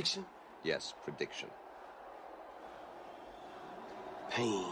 Prediction? Yes, prediction. Pain.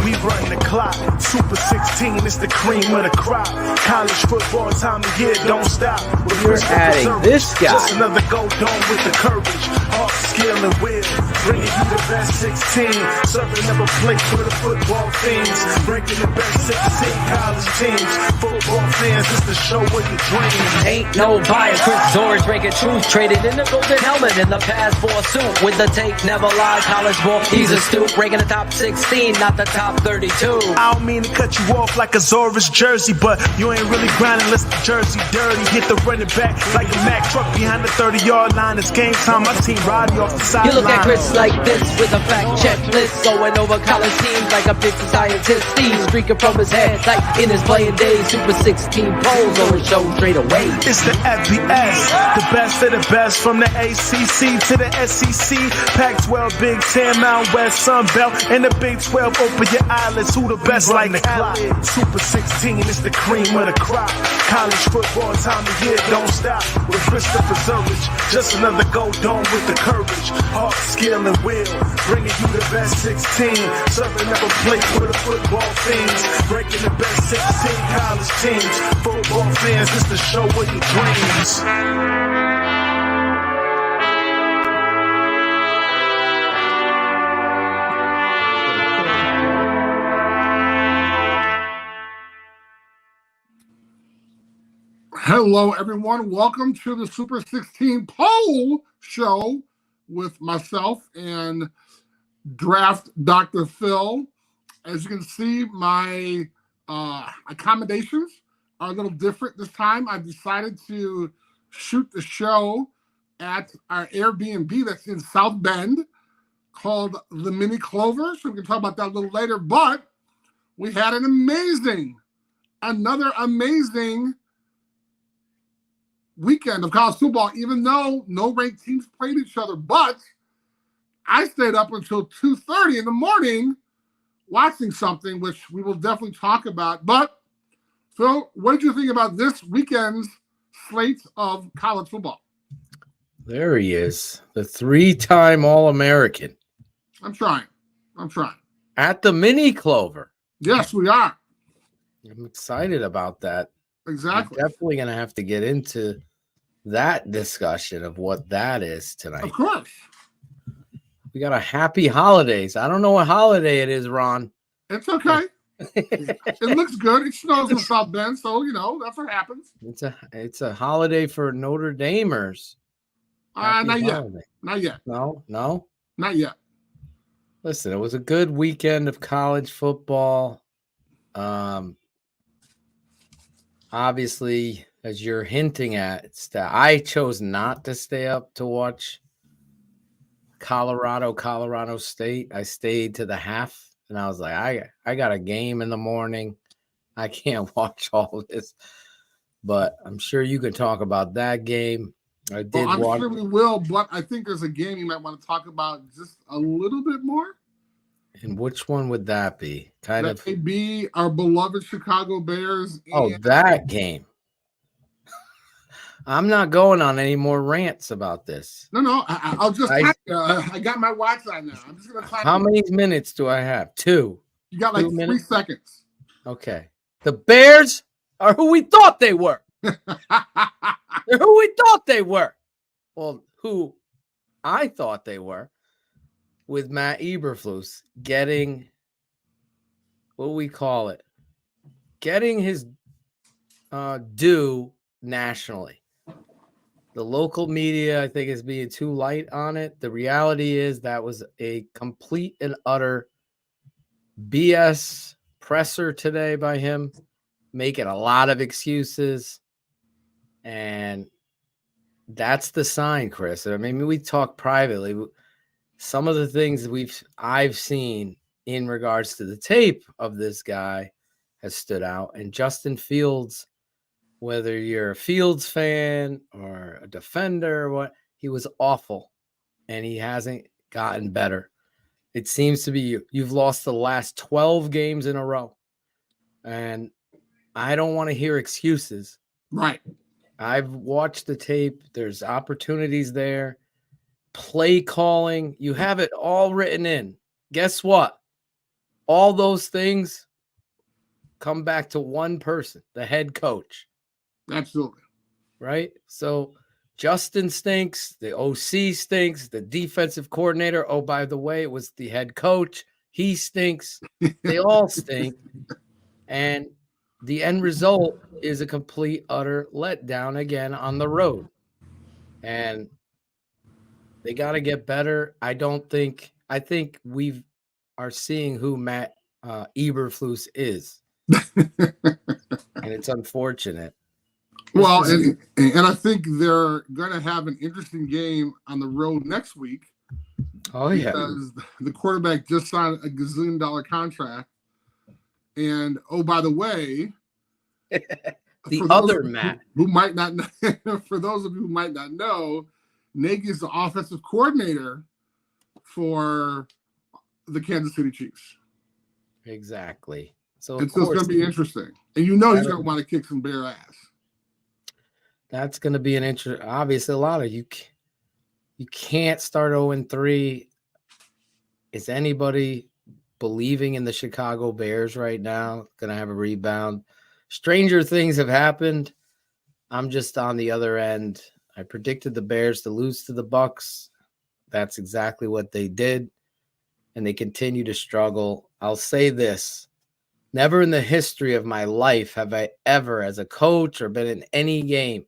We run the clock, Super 16, it's the cream of the crop. College football, time of year, don't stop. You're adding this guy. Just another go dome with the courage, heart, skill, and will. Bringing you the best 16, serving up a plate for the football fiends. Breaking the best 16 college teams. Football fans, it's the show with the dreams. Ain't no bias, Chris Zorich breaking truth. Traded in the golden helmet in the past for a suit. With the tape, never lie, college ball, he's a stoop. Breaking the top 16, not the top 32. I don't mean to cut you off like a Zorich jersey, but you ain't really grinding unless the jersey dirty. Hit the running back like a Mack truck behind the 30-yard line. It's game time. My team riding off the sideline. You look at Chris like this with a fact checklist, going over college teams like a big scientist. Steve streaking from his head like in his playing days. Super 16 polls on the show straight away. It's the FBS, the best of the best from the ACC to the SEC. Pac-12, Big Ten, Mountain West, Sun Belt, and the Big 12. Open your eyelids, who the best like Cali? Super 16 is the cream of the crop. College football, time of year, don't stop. With Christopher Zorich, just another go dome with the courage, heart, skill, and will. Bringing you the best 16, serving up a plate for the football fiends. Breaking the best 16 college teams. Football fans, it's the show with your dreams. Hello, everyone. Welcome to the Super 16 poll show with myself and Draft Dr. Phil. As you can see, my accommodations are a little different this time. I've decided to shoot the show at our Airbnb that's in South Bend called the Mini Clover. So we can talk about that a little later. But we had another amazing weekend of college football, even though no ranked teams played each other. But I stayed up until 2:30 in the morning watching something, which we will definitely talk about. But Phil, what did you think about this weekend's slate of college football? There he is, the three-time All-American. I'm trying. At the Mini Clover. Yes, we are. I'm excited about that. Exactly. We're definitely going to have to get into that discussion of what that is tonight. Of course. We got a happy holidays. I don't know what holiday it is, Ron. It's okay. It looks good. It snows in South Bend, so that's what happens. It's a holiday for Notre Damers. Not yet. No. Not yet. Listen, it was a good weekend of college football. Obviously, as you're hinting at, it's that I chose not to stay up to watch Colorado State. I stayed to the half, and I was like, I got a game in the morning. I can't watch all this. But I'm sure you can talk about that game. I'm sure we will, but I think there's a game you might want to talk about just a little bit more. And which one would that be? That may be our beloved Chicago Bears. That game. I'm not going on any more rants about this. No. I'll just. I got my watch on now. I'm just gonna talk. How many minutes do I have? 2. You got like 3 seconds. Okay. The Bears are who we thought they were. They're who we thought they were. Well, who I thought they were. With Matt Eberflus getting, what do we call it? Getting his due nationally. The local media, I think, is being too light on it. The reality is that was a complete and utter BS presser today by him, making a lot of excuses. And that's the sign, Chris. I mean, we talked privately. Some of the things I've seen in regards to the tape of this guy has stood out. And Justin Fields, whether you're a Fields fan or a defender or what, he was awful. And he hasn't gotten better. It seems to be you've lost the last 12 games in a row. And I don't want to hear excuses. Right. I've watched the tape. There's opportunities there. Play calling. You have it all written in. Guess what? All those things come back to one person, the head coach. Absolutely. Right? So Justin stinks. The OC stinks. The defensive coordinator. Oh, by the way, it was the head coach. He stinks. They all stink. And the end result is a complete, utter letdown again on the road. And they got to get better. I think we are seeing who Matt Eberflus is. And it's unfortunate. Well, and I think they're going to have an interesting game on the road next week. Oh, yeah. Because the quarterback just signed a $gazillion contract. And, oh, by the way, the other Matt. Who might not know, for those of you who might not know, Nagy is the offensive coordinator for the Kansas City Chiefs. Exactly. So it's going to be interesting. And you know he's going to want to kick some bare ass. That's going to be an interesting. Obviously, a lot of you can't start 0-3. Is anybody believing in the Chicago Bears right now? Going to have a rebound. Stranger things have happened. I'm just on the other end. I predicted the Bears to lose to the Bucks. That's exactly what they did. And they continue to struggle. I'll say this. Never in the history of my life have I ever, as a coach or been in any game,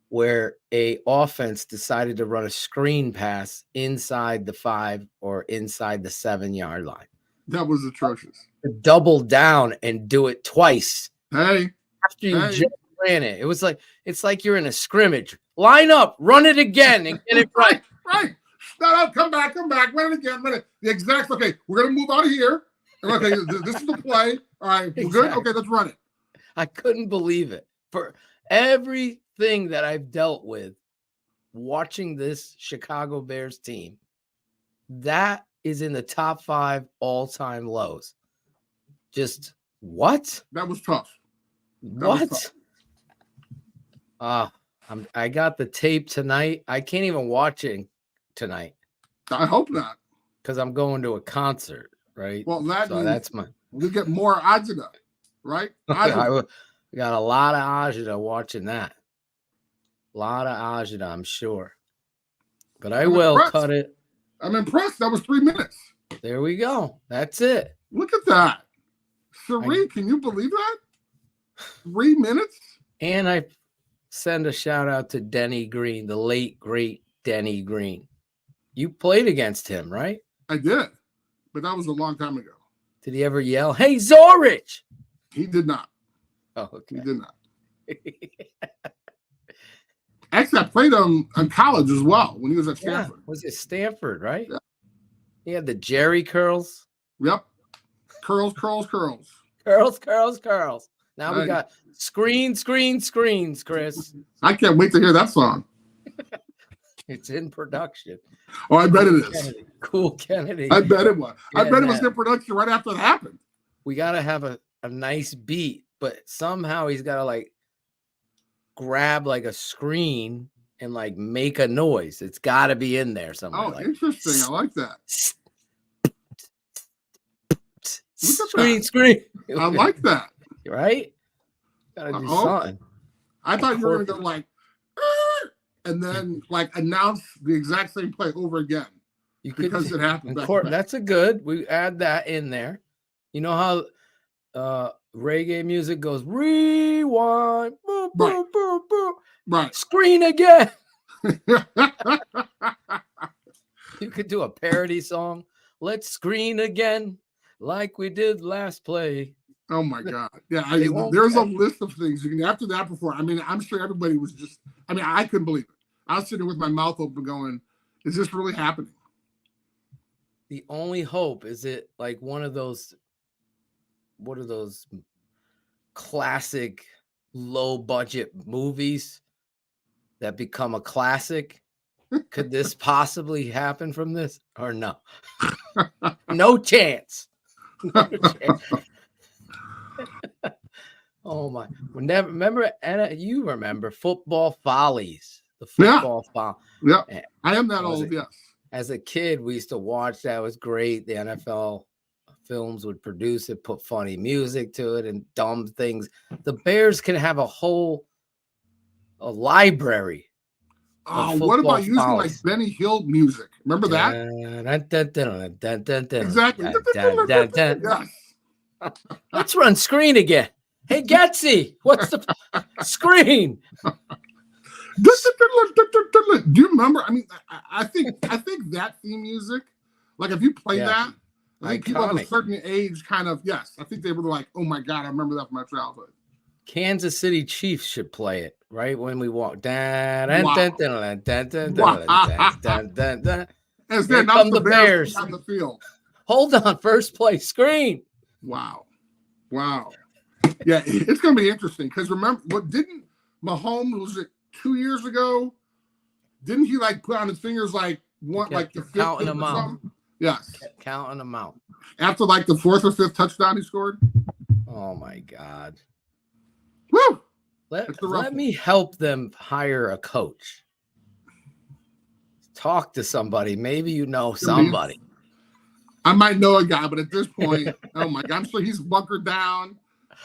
where a offense decided to run a screen pass inside the 5 or inside the 7-yard line. That was atrocious. Double down and do it twice. Hey. After you just ran it. It's like you're in a scrimmage. Line up, run it again and get it right. Right. No, come back, run it again, run it. The exact, okay, we're going to move out of here. Okay, this is the play. All right, we're good? Okay, let's run it. I couldn't believe it. For everything that I've dealt with watching this Chicago Bears team, that is in the top 5 all-time lows. Just what? That was tough. What? I got the tape tonight. I can't even watch it tonight. I hope not. Because I'm going to a concert, right? Well, that's my. We get more agita, right? I got a lot of agita watching that. A lot of agita, I'm sure. But I'm impressed. Cut it. I'm impressed. That was 3 minutes. There we go. That's it. Look at that. Zorich, can you believe that? 3 minutes? And I send a shout out to Denny Green, the late, great Denny Green. You played against him, right? I did, but that was a long time ago. Did he ever yell, "Hey, Zorich"? He did not. Oh, okay. He did not. Actually, I played him in college as well when he was at Stanford. Yeah. Was it Stanford, right? Yeah. He had the Jerry curls. Yep. Curls. Curls. Now we got screens, Chris. I can't wait to hear that song. It's in production. Oh, I bet it is. Cool Kennedy. I bet it was. I bet it was in production right after it happened. We got to have a nice beat, but somehow he's got to grab a screen and make a noise. It's got to be in there somewhere. Oh, interesting. I like that. Screen. I like that. Right? Gotta do something. I thought you were going to go and then announce the exact same play over again. Because it happened. That's a good. We add that in there. You know how reggae music goes rewind, boop, boop, boop, boop. Right. Screen again. You could do a parody song. Let's screen again like we did last play. Oh my God. Yeah, there's a list of things you can after that before. I mean, I'm sure everybody was just I couldn't believe it. I was sitting with my mouth open going, is this really happening? The only hope is it one of those, what are those classic low budget movies that become a classic? Could this possibly happen from this or no? No chance. No chance. Oh my! Remember, Anna, you remember football follies? The football follies. Yeah, I am that old. Yes. As a kid, we used to watch that. It was great. The NFL films would produce it, put funny music to it, and dumb things. The Bears can have a library. What about using like Benny Hill music? Remember that? Exactly. Yes. Let's run screen again. Hey, Gatsy, what's the screen? Do you remember? I mean, I think that theme music, like if you play that, I think people of a certain age kind of, yes, I think they were like, oh my God, I remember that from my childhood. Kansas City Chiefs should play it right when we walk. As they're not the Bears on the field. Hold on, first play screen. Wow. Yeah, it's going to be interesting because remember, didn't Mahomes, was it 2 years ago? Didn't he like put on his fingers like one, like the fifth counting them out? Yes, counting them out after like the fourth or fifth touchdown he scored. Oh my God. Woo! Let me help them hire a coach. Talk to somebody. Maybe you know somebody. I might know a guy, but at this point, oh my God, I'm sure he's bunkered down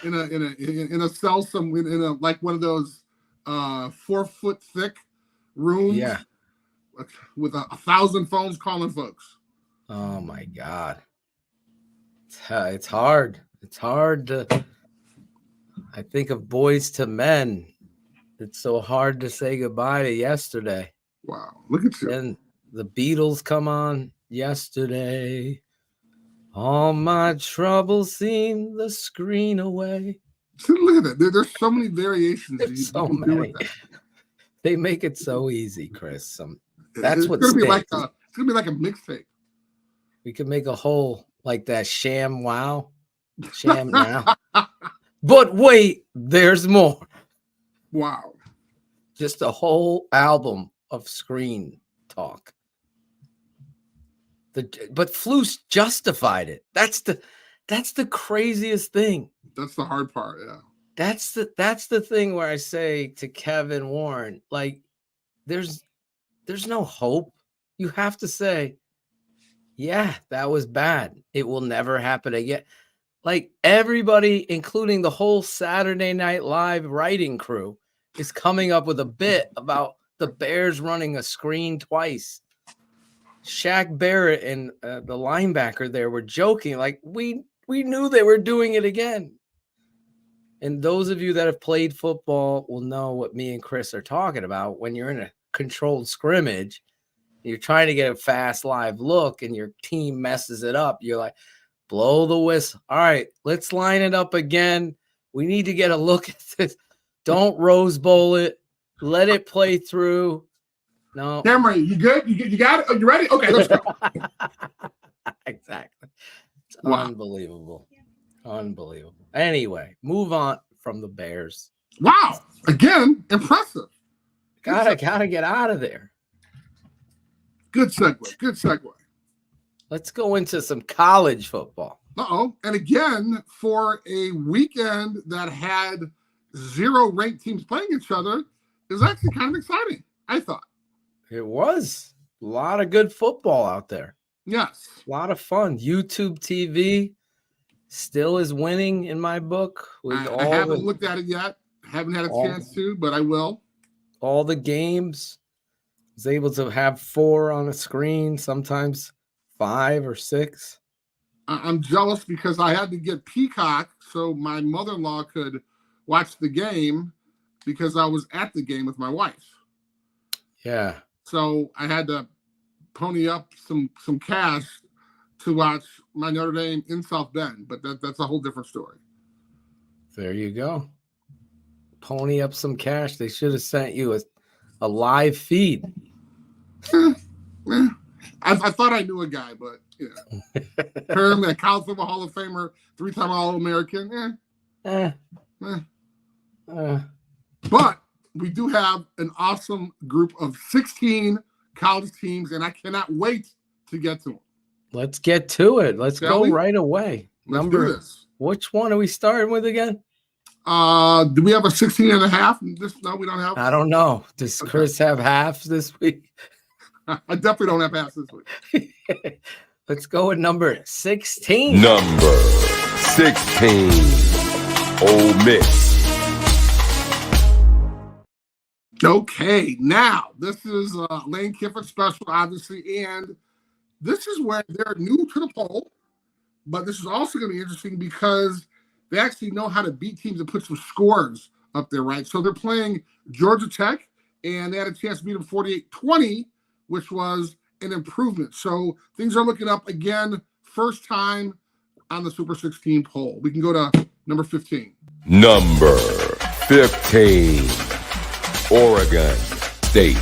in a cell in a like one of those 4 foot thick rooms. Yeah. With 1,000 phones calling folks. Oh my God. It's hard. It's hard to. I think of Boys to Men. It's so hard to say goodbye to yesterday. Wow, look at you. And the Beatles come on yesterday. All my troubles seem the screen away. Look at that. There's so many variations. So many. They make it so easy, Chris. That's what's gonna be like it's gonna be like a mixtape. We could make a whole like that sham now. But wait, there's more. Wow. Just a whole album of screen talk. But Flus justified it. That's the craziest thing. That's the hard part, yeah. That's the thing where I say to Kevin Warren, like, there's no hope. You have to say, yeah, that was bad. It will never happen again. Like everybody, including the whole Saturday Night Live writing crew, is coming up with a bit about the Bears running a screen twice. Shaq Barrett and the linebacker there were joking, like we knew they were doing it again. And those of you that have played football will know what me and Chris are talking about. When you're in a controlled scrimmage, you're trying to get a fast live look and your team messes it up. You're like, blow the whistle. All right, let's line it up again. We need to get a look at this. Don't Rose Bowl it. Let it play through. No. Cameron, you good? You got it? Are you ready? Okay, let's go. Exactly. It's unbelievable. Unbelievable. Anyway, move on from the Bears. Wow. Again, impressive. Gotta get out of there. Good segue. Let's go into some college football. And again, for a weekend that had 0 ranked teams playing each other, it was actually kind of exciting, I thought. It was. A lot of good football out there. Yes. A lot of fun. YouTube TV still is winning in my book. I haven't looked at it yet. Haven't had a chance to, but I will. All the games. I was able to have 4 on a screen, sometimes 5 or 6. I'm jealous because I had to get Peacock so my mother-in-law could watch the game because I was at the game with my wife. Yeah. So I had to pony up some cash to watch my Notre Dame in South Bend, but that's a whole different story. There you go. Pony up some cash. They should have sent you a live feed. I thought I knew a guy, but apparently a college football Hall of Famer, 3-time All-American. But we do have an awesome group of 16 college teams, and I cannot wait to get to them. Let's get to it. Let's go right away. Let's do this. Which one are we starting with again? Do we have a 16.5? No, we don't have. I don't know. Does Chris have halves this week? I definitely don't have halves this week. Let's go with number 16. Number 16, Ole Miss. Okay, now this is Lane Kiffin special, obviously, and this is where they're new to the poll, but this is also going to be interesting because they actually know how to beat teams and put some scores up there, right? So they're playing Georgia Tech, and they had a chance to beat them 48-20, which was an improvement. So things are looking up again, first time on the Super 16 poll. We can go to number 15. Number 15, Oregon State.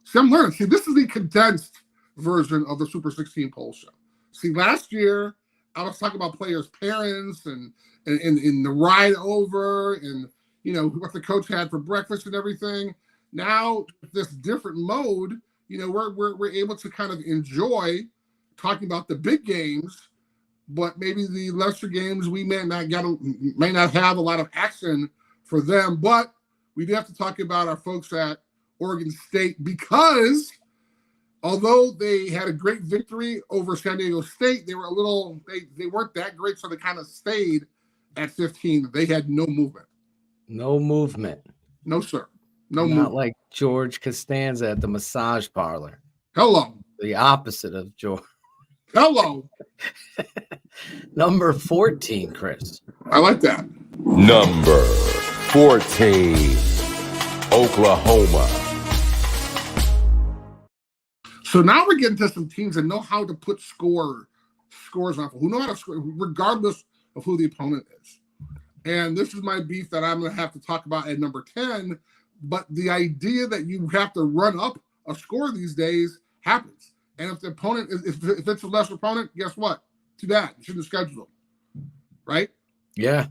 See, I'm learning. See, this is the condensed version of the Super 16 poll show. See, last year, I was talking about players' parents and the ride over and, you know, what the coach had for breakfast and everything. Now, this different mode, you know, we're able to kind of enjoy talking about the big games, but maybe the lesser games we may not have a lot of action for them. But we do have to talk about our folks at Oregon State because although they had a great victory over San Diego State, they were they weren't that great, so they kind of stayed at 15. They had no movement. No movement. No, sir. No Not movement. like George Costanza at the massage parlor. Hello. The opposite of George. Hello. Number 14, Chris. I like that. Number 14, Oklahoma. So now we're getting to some teams that know how to put scores on, who know how to score, regardless of who the opponent is. And this is my beef that I'm going to have to talk about at number 10. But the idea that you have to run up a score these days happens. And if the opponent, if it's a lesser opponent, guess what? Too bad. You shouldn't have scheduled them. Right? Yeah.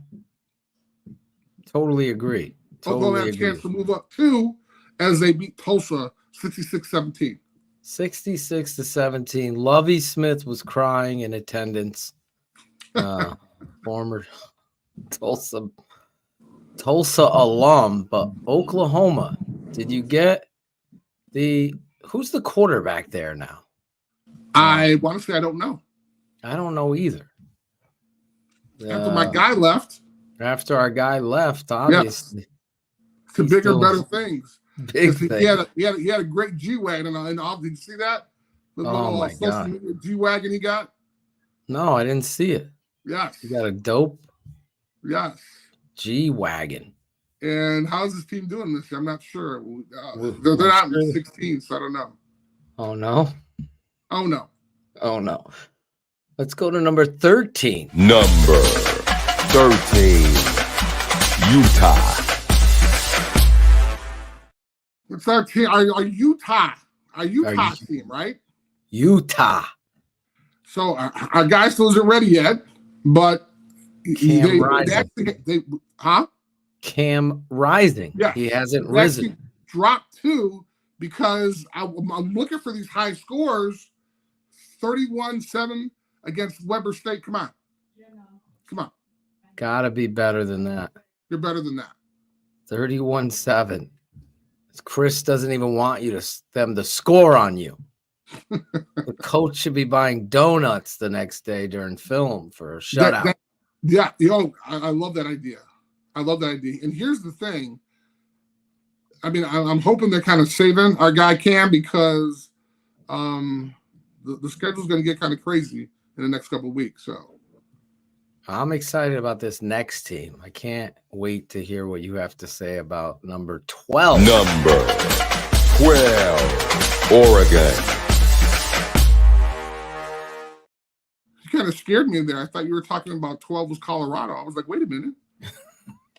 Totally agree. Oklahoma had a chance to move up too as they beat Tulsa 66-17. 66-17. Lovie Smith was crying in attendance. Former Tulsa alum, but Oklahoma. Did you get who's the quarterback there now? I want to say I don't know. I don't know either. After my guy left. After our guy left, obviously. Yes. To bigger, better things. Big thing. He had a great G-Wagon and all. Did you see that? The oh my God. G-Wagon he got? No, I didn't see it. Yes. You got a dope yes G-Wagon. And how's this team doing this year? I'm not sure. They're not in 16, so I don't know. Oh no. Oh no. Oh no. Let's go to number 13. Number 13, Utah. It's our team. Our Utah team, right? Utah. So our guy still isn't ready yet, but Cam Rising. Yeah, he hasn't risen. Dropped 2 because I'm looking for these high scores. 31-7 against Weber State. Come on. Come on. Gotta be better than that. You're better than that. 31-7. Chris doesn't even want them to score on you. The coach should be buying donuts the next day during film for a shutout. I love that idea. And here's the thing. I mean, I'm hoping they're kind of saving our guy Cam because the schedule's going to get kind of crazy in the next couple of weeks. So I'm excited about this next team. I can't wait to hear what you have to say about number 12. Number 12, Oregon. You kind of scared me there. I thought you were talking about 12 was Colorado. I was like, wait a minute.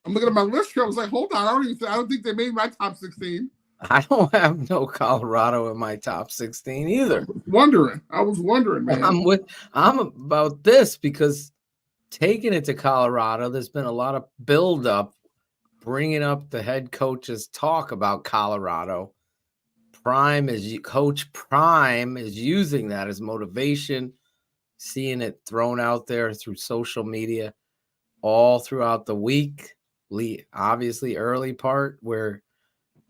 I'm looking at my list here. I was like, hold on. I don't think they made my top 16. I don't have no Colorado in my top 16 either. I was wondering, man. I'm about this because taking it to Colorado, there's been a lot of buildup, bringing up the head coach's talk about Colorado. Coach Prime is using that as motivation, seeing it thrown out there through social media. all throughout the week. Obviously, early part where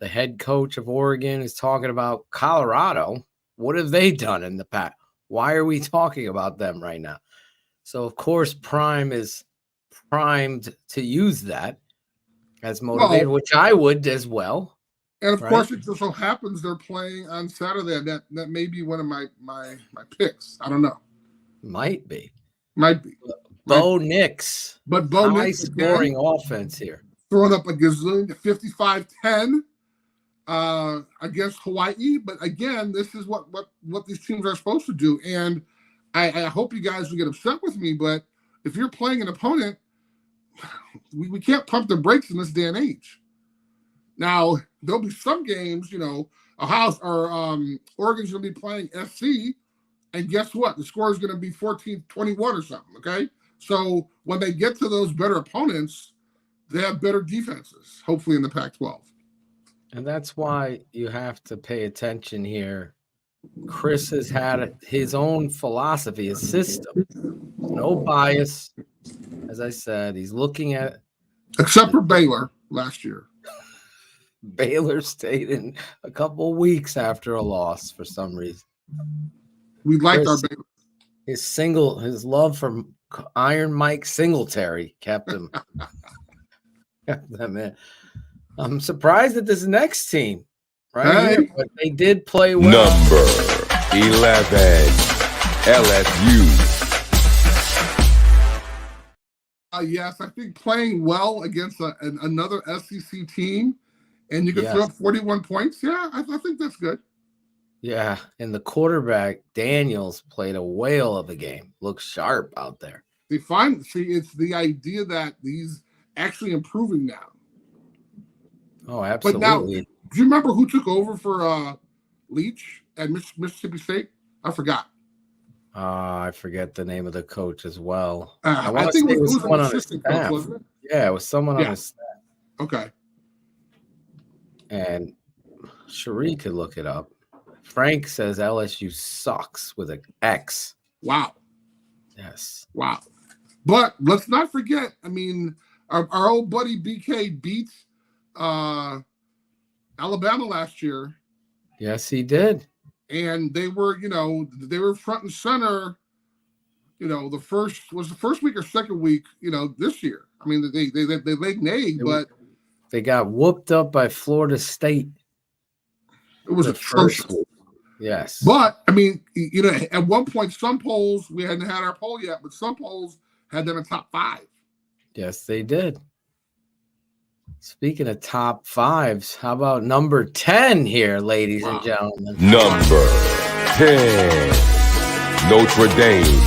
the head coach of Oregon is talking about Colorado. What have they done in the past? Why are we talking about them right now? So, of course, Prime is primed to use that as motivator, which I would as well. And of course, it just so happens they're playing on Saturday. That may be one of my picks. I don't know. Might be. Bo Nix. But Bo high Nix scoring offense here. Throwing up a gazillion, 55-10 against Hawaii. But again, this is what these teams are supposed to do. And I hope you guys will get upset with me, but if you're playing an opponent, we can't pump the brakes in this day and age. Now, there'll be some games, Oregon's going to be playing SC, and guess what? The score is going to be 14-21 or something, okay? So when they get to those better opponents, they have better defenses, hopefully in the Pac-12. And that's why you have to pay attention here. Chris has had his own philosophy, his system. No bias. As I said, he's looking at... Except for Baylor last year. Baylor stayed in a couple of weeks after a loss for some reason. We liked our Baylor. His love for Iron Mike Singletary kept him in. I'm surprised at this next team, right? Here, but they did play well. Number 11, LSU. Yes, I think playing well against another SEC team, and you can throw up 41 points. Yeah, I think that's good. Yeah, and the quarterback, Daniels, played a whale of a game. Looks sharp out there. It's the idea that he's actually improving now. Oh, absolutely. But now, do you remember who took over for Leach at Mississippi State? I forgot. I forget the name of the coach as well. I think it was someone on his staff. Wasn't it? Yeah, it was someone on his staff. Okay. And Cherie could look it up. Frank says LSU sucks with an X. Wow. Yes. Wow. But let's not forget, our old buddy BK beat Alabama last year. Yes, he did. And they were front and center, the first week or second week, this year. They laid an egg, but they got whooped up by Florida State. It was atrocious. Yes. But at one point, some polls, we hadn't had our poll yet, but some polls had them in top 5. Yes, they did. Speaking of top 5s, how about number 10 here, ladies and gentlemen? Number 10, Notre Dame.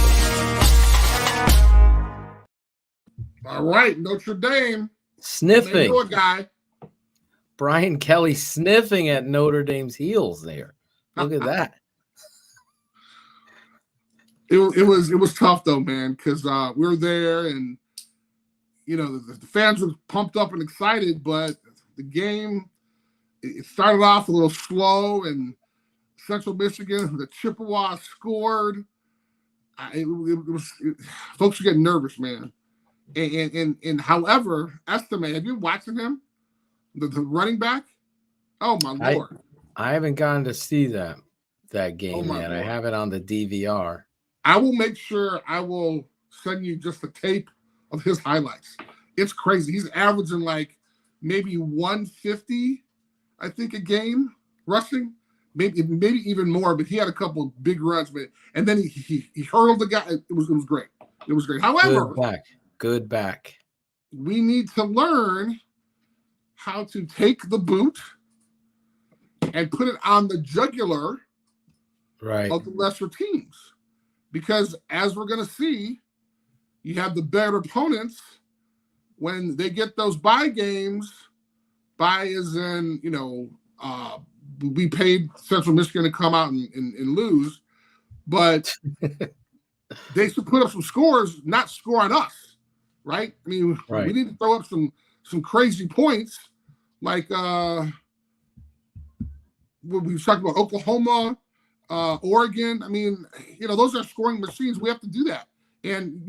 All right, Notre Dame. Sniffing. They guy. Brian Kelly sniffing at Notre Dame's heels there. Look at that. It was tough though, man, because we were there and the fans were pumped up and excited, but the game it started off a little slow, and Central Michigan, the Chippewa scored. Folks are getting nervous, man. And however, estimate. Have you been watching him, the running back? Oh my Lord! I haven't gotten to see that game yet. Lord. I have it on the DVR. I will make sure I will send you just the tape of his highlights. It's crazy. He's averaging like maybe 150, I think, a game rushing, maybe even more. But he had a couple of big runs, and then he hurdled the guy. It was great. It was great. However, good back. We need to learn how to take the boot and put it on the jugular of the lesser teams, because as we're going to see, you have the better opponents when they get those bye games. Bye as in, we paid Central Michigan to come out and lose, but they should put up some scores, not score on us, right? We need to throw up some crazy points, like we talked about Oklahoma, Oregon. Those are scoring machines. We have to do that. And,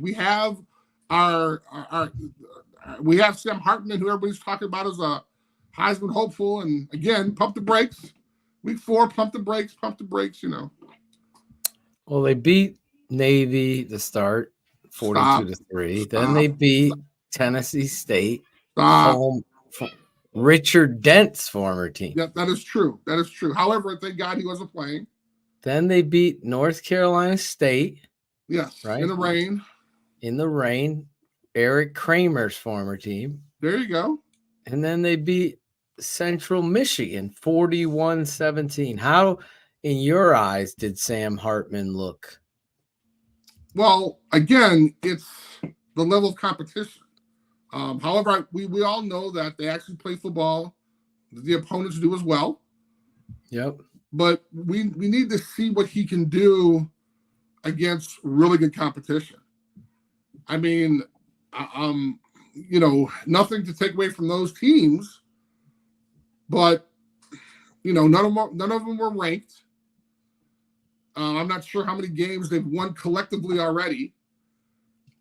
we have we have Sam Hartman, who everybody's talking about as a Heisman hopeful, and again, pump the brakes. Week 4, pump the brakes, Well, they beat Navy to start 42-3. Then they beat Tennessee State, home Richard Dent's former team. Yeah, that is true. However, thank God he wasn't playing. Then they beat North Carolina State. Yes, right? In the rain. Eric Kramer's former team. There you go. And then they beat Central Michigan 41-17. How, in your eyes, did Sam Hartman look? Well, again, it's the level of competition. However, we all know that they actually play football. The opponents do as well. Yep. But we need to see what he can do against really good competition. I mean, nothing to take away from those teams, but none of them were ranked. I'm not sure how many games they've won collectively already,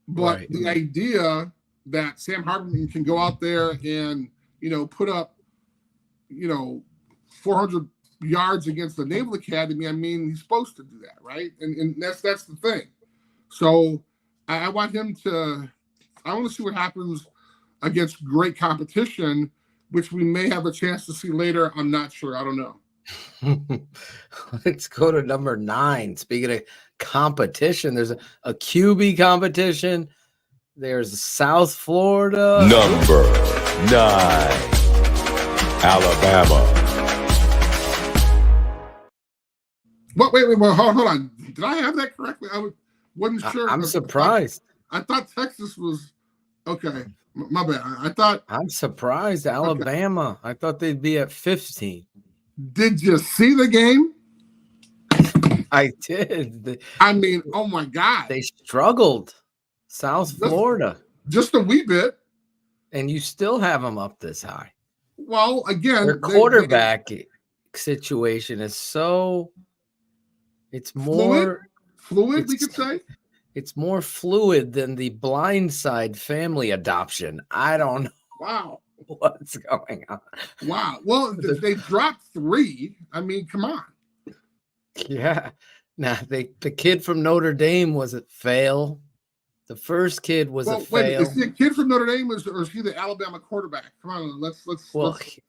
but the idea that Sam Hartman can go out there and put up 400 yards against the Naval Academy, I mean, he's supposed to do that, right? And that's the thing. So I want to see what happens against great competition, which we may have a chance to see later. I'm not sure. I don't know. Let's go to number 9. Speaking of competition, there's a QB competition. There's South Florida. Number 9, Alabama. Wait, hold on. Did I have that correctly? Wasn't sure. I'm surprised. I thought Texas was okay. My bad. I'm surprised. Alabama. Okay. I thought they'd be at 15. Did you see the game? I did. I mean, oh my God. They struggled. South Florida. Just a wee bit. And you still have them up this high. Well, again, their quarterback situation is so. It's more fluid, we could say. It's more fluid than the Blindside family adoption. I don't know. Wow. What's going on? Wow. Well, they dropped 3. I mean, come on. Yeah. Now, the kid from Notre Dame was a fail. The first kid was a fail. Is the kid from Notre Dame or is he the Alabama quarterback? Come on, let's.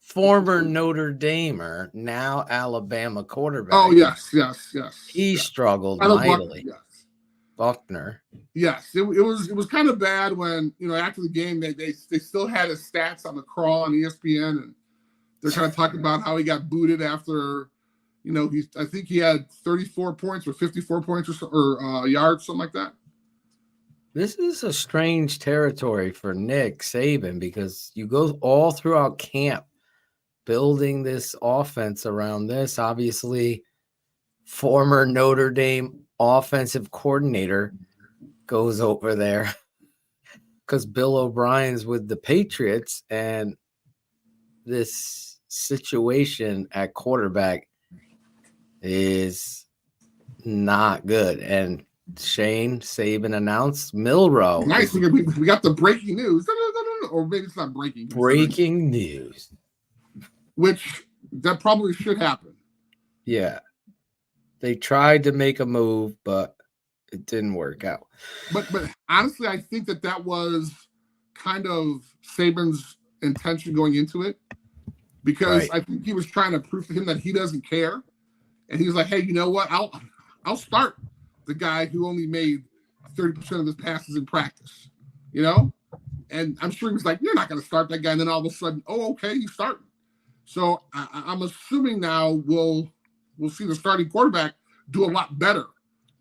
Former Notre Damer, now Alabama quarterback. Oh yes. He struggled mightily. Yes. Buckner. Yes, it was kind of bad when after the game they still had his stats on the crawl on ESPN, and they're kind of talking about how he got booted after I think he had 34 points or 54 points or yards, something like that. This is a strange territory for Nick Saban because you go all throughout camp building this offense around this. Obviously, former Notre Dame offensive coordinator goes over there because Bill O'Brien's with the Patriots, and this situation at quarterback is not good. And Shane Saban announced Milroe. Nice. We got the breaking news. Or maybe it's not breaking. Breaking news. Which that probably should happen. Yeah. They tried to make a move, but it didn't work out. But honestly, I think that was kind of Saban's intention going into it. Because I think he was trying to prove to him that he doesn't care. And he was like, hey, you know what? I'll start the guy who only made 30% of his passes in practice, and I'm sure he was like, you're not going to start that guy. And then all of a sudden, oh, okay, he's starting. So I'm assuming now we'll see the starting quarterback do a lot better.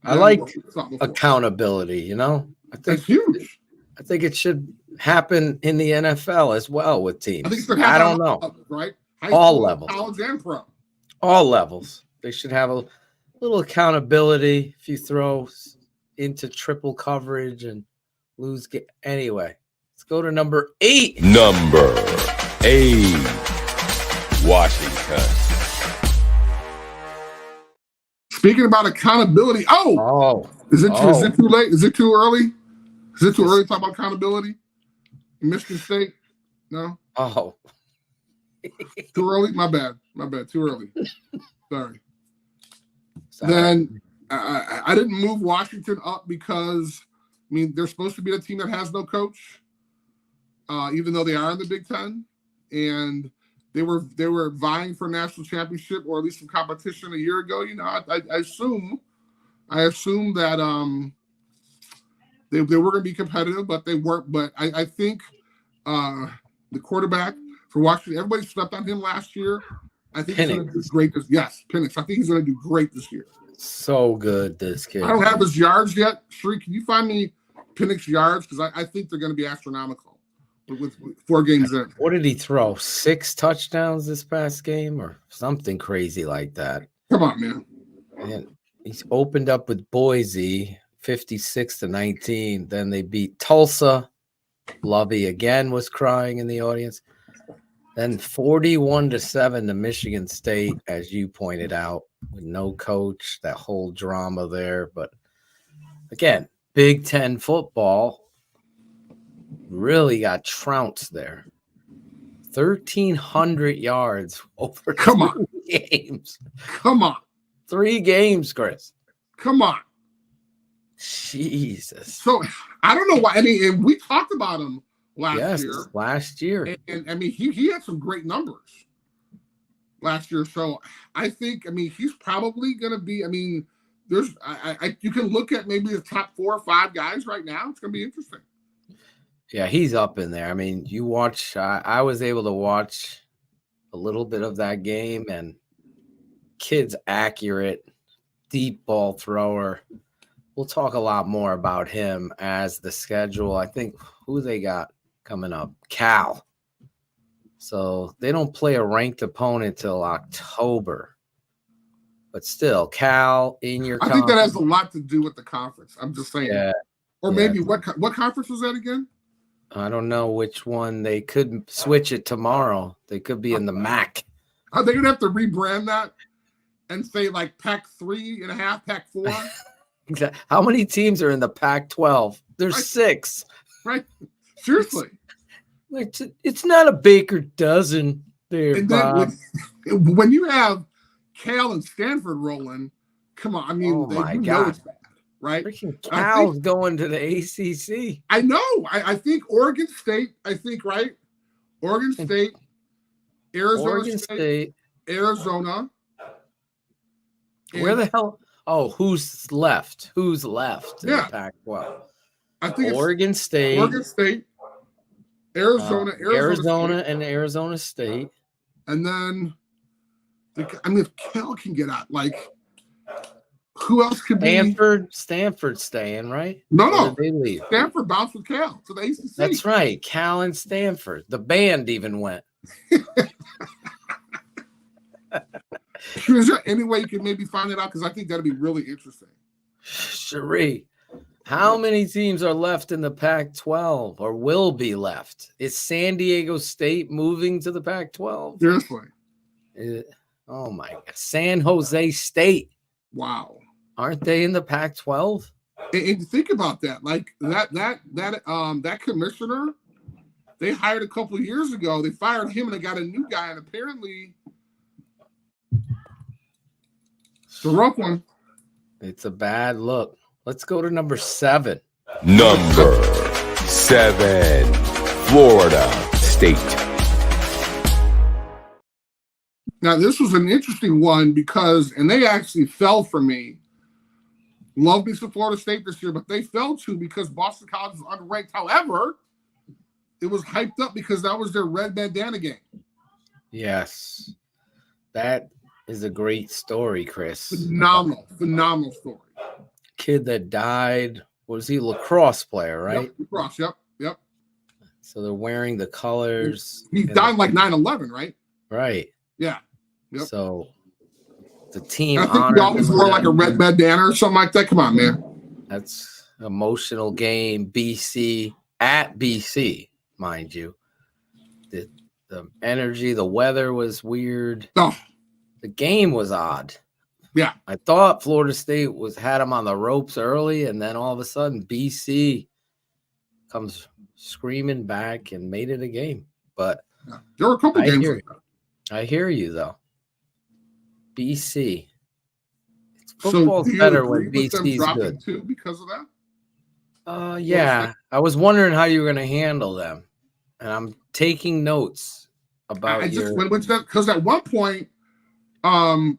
I like accountability, I think it's huge. I think it should happen in the NFL as well with teams. I think it should happen. I don't know. Levels, right? All levels. College and pro. All levels. They should have a little accountability if you throw into triple coverage and lose. Anyway, let's go to number 8. Number 8, Washington. Speaking about accountability. Is it too late? Is it too early? Is it too early to talk about accountability? Michigan State? No? Oh, Too early? My bad. Too early. Sorry. sorry. Then I didn't move Washington up because, I mean, they're supposed to be a team that has no coach, even though they are in the Big Ten. And they were vying for a national championship or at least some competition a year ago. You know, I assume that they were going to be competitive, but they weren't. But I think the quarterback for Washington, everybody slept on him last year. I think he's going to do great yes, Penix. I think he's going to do great this year. So good, this kid. I don't have his yards yet. Shree, can you find me Penix yards? Because I think they're going to be astronomical with 4 games in. What did he throw? 6 touchdowns this past game or something crazy like that? Come on, man. And he's opened up with Boise 56-19. Then they beat Tulsa. Lovey again was crying in the audience. Then 41-7 to Michigan State, as you pointed out, with no coach, that whole drama there. But again, Big Ten football really got trounced there. 1,300 yards over 2 games. Come on. 3 games, Chris. Come on. Jesus. So I don't know why. I mean, and we talked about him last year. And I mean, he had some great numbers last year. So I think, I mean, he's probably going to be, I mean, there's, you can look at maybe the top 4 or 5 guys right now. It's going to be interesting. Yeah, he's up in there. I mean, you watch, I was able to watch a little bit of that game, and kid's accurate, deep ball thrower. We'll talk a lot more about him as the schedule. I think who they got coming up, Cal. So they don't play a ranked opponent till October. But still, Cal in your I think that has a lot to do with the conference. I'm just saying. Yeah. Or maybe what conference was that again? I don't know which one. They could switch it tomorrow. They could be in the MAC. Are they going to have to rebrand that and say like Pac 3.5, Pac 4? How many teams are in the Pac-12? There's Right. 6. Right. Seriously. It's not a baker dozen there, And Bob. then when you have Cal and Stanford rolling, come on. I mean, Oh my know God. it's bad, right? Freaking Cal's going to the ACC. I know. I think Oregon State, right? Oregon State, Arizona State, Arizona. Where the hell? Oh, who's left? In Yeah. the Pac-12? I think Oregon State, Arizona, Arizona, State. and Arizona State. And then, I mean, if Cal can get out, like, who else could be? Stanford's staying, right? No. Or did they leave? Stanford bounced with Cal to the ACC. That's right. Cal and Stanford. The band even went. Is there any way you can maybe find it out? Because I think that'd be really interesting. Cherie, how many teams are left in the Pac-12 or will be left? Is San Diego State moving to the Pac-12? Seriously. Oh my God. San Jose State. Wow. Aren't they in the Pac-12? And think about that. Like that commissioner, they hired a couple of years ago. They fired him and they got a new guy. And apparently, it's a rough one. It's a bad look. Let's go to number 7. Number 7, Florida State. Now, this was an interesting one because, and they actually fell for me. Love me some Florida State this year, but they fell to because Boston College was unranked. However, it was hyped up because that was their red bandana game. Yes. That is a great story, Chris. Phenomenal story. Kid that died. Was he a lacrosse player, right? Yep, lacrosse, yep. So they're wearing the colors. He died like 9/11, right? Right. Yeah. Yep. So the team. I think he always wore like a red bandana or something like that. Come on, man. That's emotional game. BC at BC, mind you. The energy, the weather was weird. Oh, The game was odd. yeah. I thought Florida State had them on the ropes early, and then all of a sudden BC comes screaming back and made it a game. But Yeah. There were a couple games like that. I hear you, though. BC. So Football's do you better agree when with them BC's dropping good. too because of that? Yeah. I was wondering how you were going to handle them. And I'm taking notes about because at one point we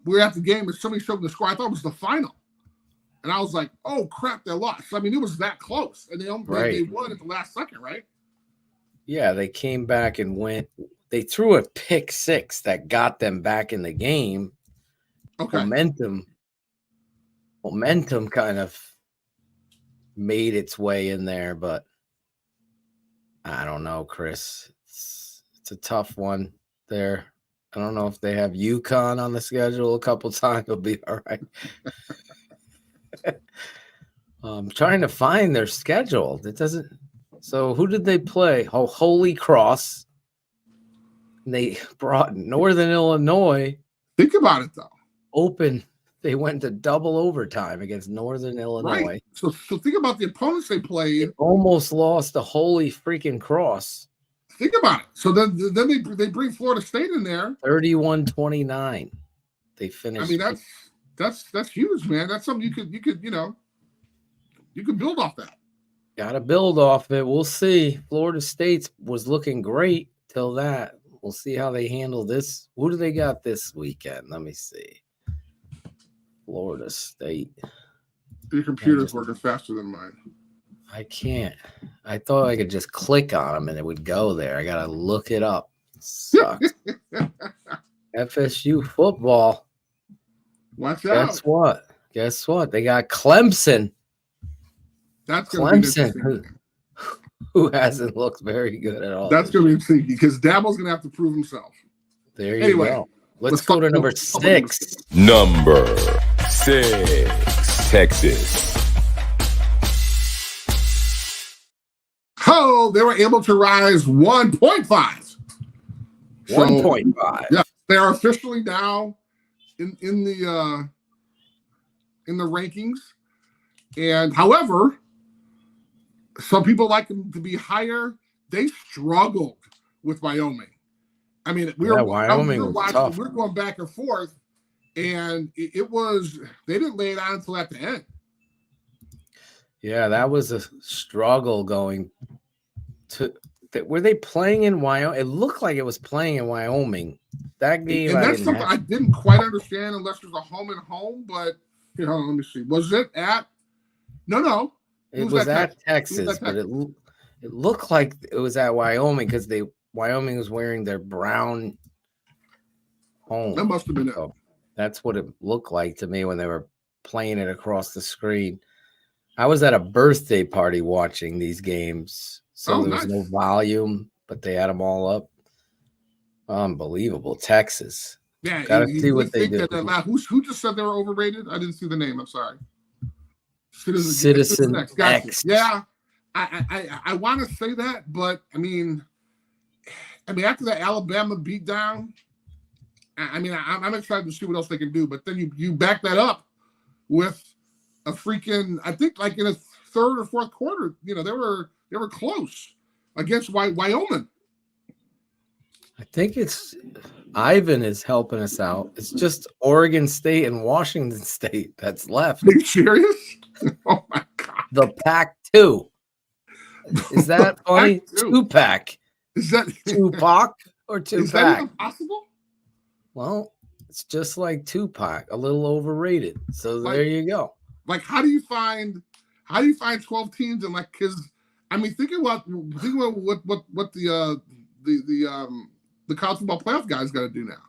were at the game and somebody showed the score. I thought it was the final. And I was like, oh crap, they lost. I mean, it was that close. And they won at the last second, right? Yeah, they came back and went. They threw a pick six that got them back in the game. Okay. Momentum kind of made its way in there, but I don't know, Chris. It's a tough one there. I don't know if they have UConn on the schedule a couple times. It'll be all right. I'm trying to find their schedule. It doesn't. So who did they play? Oh, Holy Cross. They brought Northern Illinois. Think about it, though. Open. They went to double overtime against Northern Illinois. Right. So think about the opponents they played. They almost lost to Holy freaking Cross. Think about it. So then they bring Florida State in there. 31-29. They finished. I mean, that's huge, man. That's something you could build off that. Got to build off it. We'll see. Florida State was looking great till that. We'll see how they handle this. Who do they got this weekend? Let me see. Florida State. Your computer's working faster than mine. I can't. I thought I could just click on them and it would go there. I got to look it up. Sucks. FSU football. Watch out. Guess what? They got Clemson. That's Clemson, who hasn't looked very good at all. That's going to be interesting because Dabo's going to have to prove himself. There you go. Let's go to number 6. Number 6, Texas. Oh, they were able to rise 1.5. 1.5. Yeah, they are officially now in the rankings. And however, some people like them to be higher. They struggled with Wyoming. I mean, Wyoming was tough. We were going back and forth, and it was they didn't lay it on until at the end. Yeah, that was a struggle going to. Were they playing in Wyoming? It looked like it was playing in Wyoming. That game, and that's something I didn't quite understand unless there's a home and home. But let me see. Was it at? No. It was at Texas, but it looked like it was at Wyoming because Wyoming was wearing their brown home. That must have been it. So that's what it looked like to me when they were playing it across the screen. I was at a birthday party watching these games, so there was no volume, but they had them all up. Unbelievable. Texas. Yeah, gotta see what they do. Who just said they were overrated? I didn't see the name. I'm sorry. Citizen X. Yeah, I want to say that, but I mean, after the Alabama beatdown, I'm excited to see what else they can do. But then you back that up with a freaking, I think like in a third or fourth quarter, they were close against Wyoming. I think it's Ivan is helping us out. It's just Oregon State and Washington State that's left. Are you serious? Oh my God. The Pac-2. Is that funny? Two-pack. Is that Tupac or Tupac? Is that even possible? Well, it's just like Tupac, a little overrated. So there you go. Like, how do you find 12 teams and like, because I mean, think about what the college football playoff guys got to do now,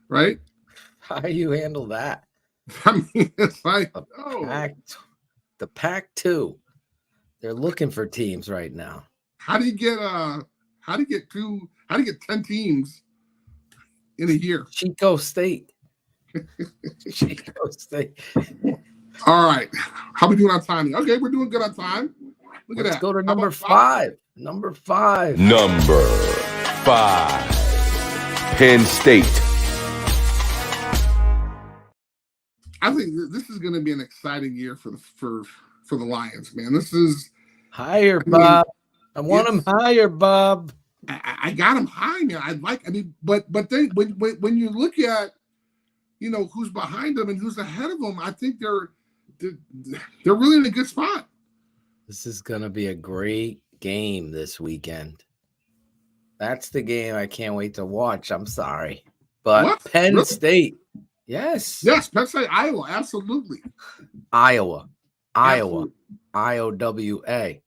right? How do you handle that? I mean, it's like the Pac-2. They're looking for teams right now. How do you get 10 teams in a year? Chico State. Chico State. All right. How we doing on time? Okay, we're doing good on time. Look at that. Let's go to number 5. Number 5. Number 5. Penn State. I think this is going to be an exciting year for the Lions, man. This is higher, Bob. I want him higher, Bob. I got him high, man. But they when you look at, who's behind them and who's ahead of them, I think they're really in a good spot. This is gonna be a great game this weekend. That's the game I can't wait to watch. I'm sorry, but What? Penn Really? State, yes, Penn State, Iowa, absolutely. Iowa, Absolutely. IOWA.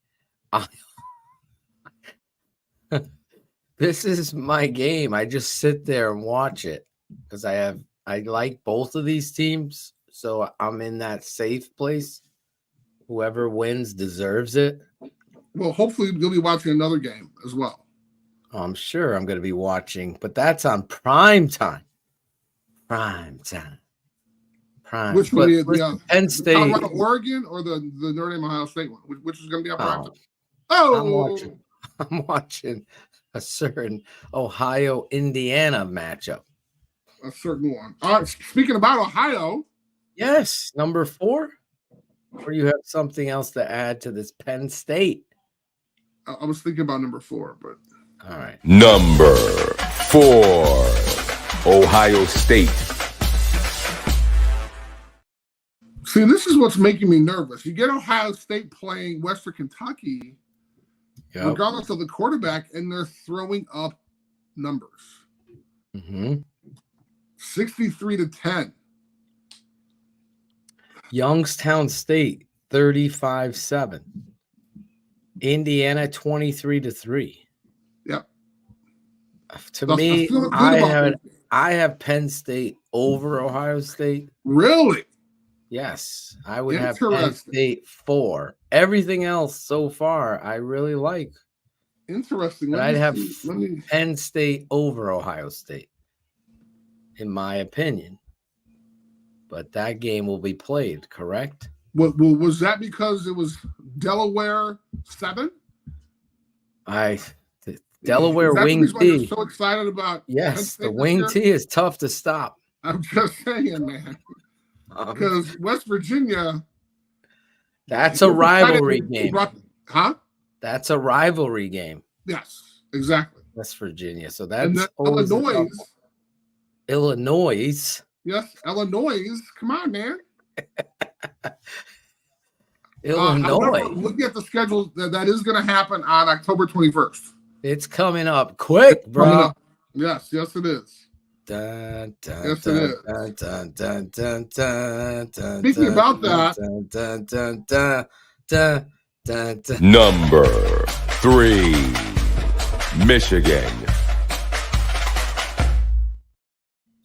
This is my game. I just sit there and watch it because I like both of these teams, so I'm in that safe place. Whoever wins deserves it. Well, hopefully you'll be watching another game as well. I'm sure I'm going to be watching, but that's on prime time. Prime time. Prime. Which one? Penn State. Colorado, Oregon, or the Notre Dame, Ohio State one? Which is going to be on prime time? I'm watching a certain Ohio Indiana matchup. A certain one. All right. Speaking about Ohio. Yes, number 4. Or you have something else to add to this Penn State? I was thinking about number 4, but all right. Number 4, Ohio State. See, this is what's making me nervous. You get Ohio State playing Western Kentucky, regardless of the quarterback, and they're throwing up numbers. 63-10. Youngstown State 35-7. Indiana 23-3. Yep. To me, I have Penn State over Ohio State. Really? Yes, I would have Penn State 4. Everything else so far, I really like. Interesting. But I'd have Penn State over Ohio State, in my opinion. But that game will be played, correct? Well, was that because it was Delaware 7? Delaware wing T. So excited about. Yes, the wing T is tough to stop. I'm just saying, man. Because West Virginia. That's a rivalry game. Huh? That's a rivalry game. Yes, exactly. West Virginia. So that's Illinois. Illinois. Yes, Illinois. Come on, man. Illinois. Look at the schedule. That is going to happen on October 21st. It's coming up quick, bro. Yes, it is. Dun, dun, Yes, dun, it is. dun, dun, dun, dun, dun, dun, Speaking about dun, that. dun, dun, dun, dun, dun, dun. Number 3, Michigan.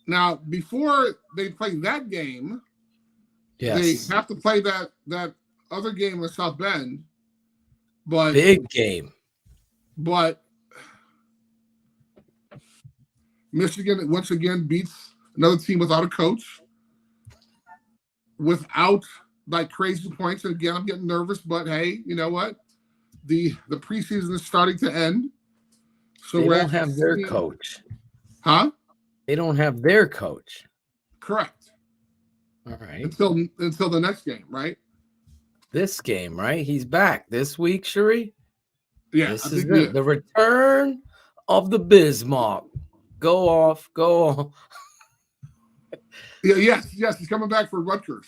Now, before they play that game, Yes. they have to play that other game with South Bend. But Big game. But Michigan once again beats another team without a coach, without like crazy points. And again, I'm getting nervous, but hey, you know what? The preseason is starting to end. So They we're don't have their coach. Huh? They don't have their coach. Correct. All right. Until the next game, right? This game, right? He's back this week, Sheree. Yeah. This is it. The return of the Bismarck. Go off. Yeah, yes. He's coming back for Rutgers.